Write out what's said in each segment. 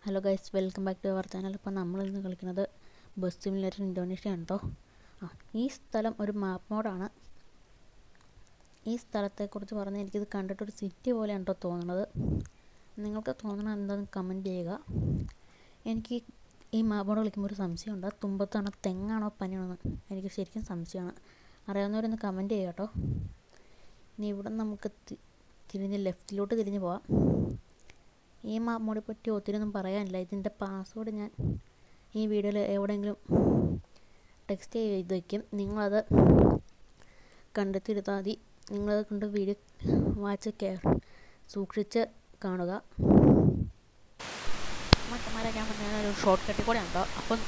Hello guys, welcome back to our channel. ഇപ്പോൾ നമ്മളിന്ന് കളിക്കുന്നത് ബസ് സിമുലേറ്റർ ഇന്തോനേഷ്യ ആണ് കേട്ടോ. ഈ സ്ഥലം ഒരു മാപ്പ് മോഡാണ്. ഈ സ്ഥലത്തെക്കുറിച്ച് പറഞ്ഞാൽ എനിക്കിത് കണ്ടിട്ടൊരു സിറ്റി പോലെയാണ് കേട്ടോ തോന്നുന്നത്. നിങ്ങൾക്ക് തോന്നണത് എന്താണെന്ന് കമൻറ്റ് ചെയ്യുക. എനിക്ക് ഈ മാപ്പ് മോഡ് കളിക്കുമ്പോൾ ഒരു സംശയമുണ്ട്, തുമ്പത്താണോ തെങ്ങാണോ പനിയാണോ എനിക്ക് ശരിക്കും സംശയമാണ്. അറിയാവുന്നവരൊന്ന് കമൻറ്റ് ചെയ്യുക കേട്ടോ. ഇനി ഇവിടെ നമുക്ക് തിരിഞ്ഞ് ലെഫ്റ്റിലോട്ട് തിരിഞ്ഞ് പോവാം. ഈ മാപ്പ് മോഡിനെ പറ്റി ഒത്തിരി ഒന്നും പറയാനില്ല. ഇതിൻ്റെ പാസ്വേഡ് ഞാൻ ഈ വീഡിയോയിൽ എവിടെയെങ്കിലും ടെക്സ്റ്റ് ചെയ്ത് വയ്ക്കും. നിങ്ങളത് കണ്ടെത്തിയെടുത്താൽ മതി. നിങ്ങളത് കൊണ്ട് വീഡിയോ വാച്ച് സൂക്ഷിച്ച് കാണുക. മറ്റന്മാരെ ഞാൻ ഒരു ഷോർട്ട് കട്ടിൽ കൂടെ ഉണ്ടോ, അപ്പം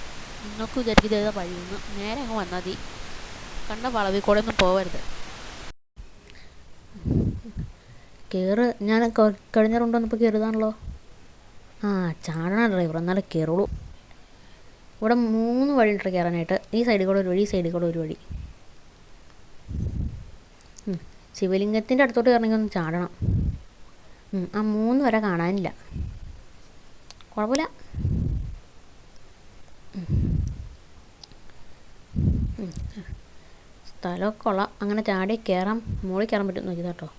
നിങ്ങൾക്ക് വിചാരിക്കും ചെയ്ത വഴിയൊന്ന് നേരെ അങ്ങ് വന്നാൽ മതി. കണ്ട വളവിൽ കൂടെ ഒന്നും പോകരുത്. ഞാൻ കഴിഞ്ഞ റൗണ്ട് വന്നപ്പോൾ കയറുതാണല്ലോ. ചാടണ ഡ്രൈവർ, എന്നാലേ കയറുള്ളൂ. ഇവിടെ 3 വഴിയുണ്ട് കയറാനായിട്ട്. ഈ സൈഡിൽ കൂടെ ഒരു വഴി, ഈ സൈഡിൽ കൂടെ ഒരു വഴി. ശിവലിംഗത്തിൻ്റെ അടുത്തോട്ട് കയറണമെങ്കിൽ ഒന്ന് ചാടണം. 3 വരെ കാണാനില്ല. കുഴപ്പമില്ല. സ്ഥലമൊക്കെ കൊള്ളാം. അങ്ങനെ ചാടി കയറാൻ, മുകളിൽ കയറാൻ പറ്റും നോക്കിയതാ കേട്ടോ.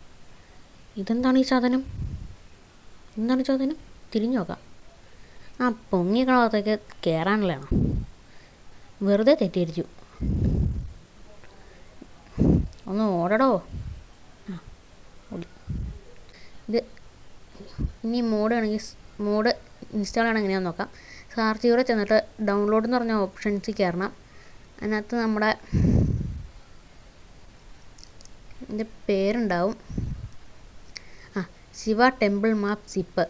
ഇതെന്താണ് ഈ സാധനം? എന്താണ് ഈ സാധനം? തിരിഞ്ഞു നോക്കാം. പൊങ്ങിക്കണ ഭാഗത്തേക്ക് കയറാനുള്ളതാണ്. വെറുതെ തെറ്റിദ്ധരിച്ചു. ഒന്ന് ഓടടോ. ഇത് ഇനി മോഡ് ഇൻസ്റ്റാൾ ചെയ്യണം എങ്ങനെയാണെന്ന് നോക്കാം. സാർച്ചിയൂടെ ചെന്നിട്ട് ഡൗൺലോഡ് എന്ന് പറഞ്ഞ ഓപ്ഷൻസിൽ കയറണം. അതിനകത്ത് നമ്മുടെ ഇതിൻ്റെ പേരുണ്ടാവും. ശിവ ടെമ്പിൾ മാപ്പ് സിപ്പ്.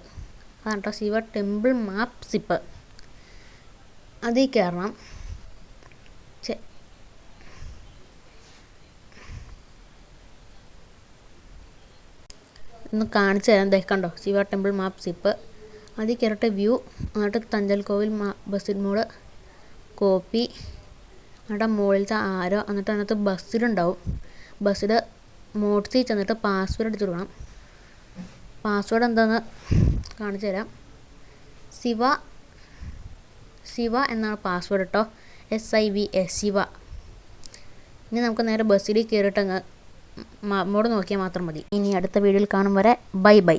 അതാണ് കേട്ടോ, ശിവ ടെമ്പിൾ മാപ്പ് സിപ്പ്. അതിൽ കയറണം. ഒന്ന് കാണിച്ചു തരാം. കണ്ടോ, ശിവ ടെമ്പിൾ മാപ്പ് സിപ്പ്. അതിൽ കയറിയിട്ട് വ്യൂ, എന്നിട്ട് തഞ്ചൽ കോവിൽ ബസ്സിൽ മോഡ് കോപ്പി, എന്നിട്ട് മുകളിലത്തെ ആരോ, എന്നിട്ട് അതിനകത്ത് ബസ്സിലുണ്ടാവും. ബസ്സിൽ മോഡ്സിൽ ചെന്നിട്ട് പാസ്വേഡ് അടിച്ചു കൊടുക്കണം. പാസ്വേഡ് എന്താണെന്ന് കാണിച്ചു തരാം. ശിവ എന്നാണ് പാസ്വേഡ് കേട്ടോ. SIVA ശിവ. ഇനി നമുക്ക് നേരെ ബസ്സിൽ കയറിയിട്ട് അങ്ങ് മോഡ് നോക്കിയാൽ മാത്രം മതി. ഇനി അടുത്ത വീഡിയോയിൽ കാണും വരെ ബൈ ബൈ.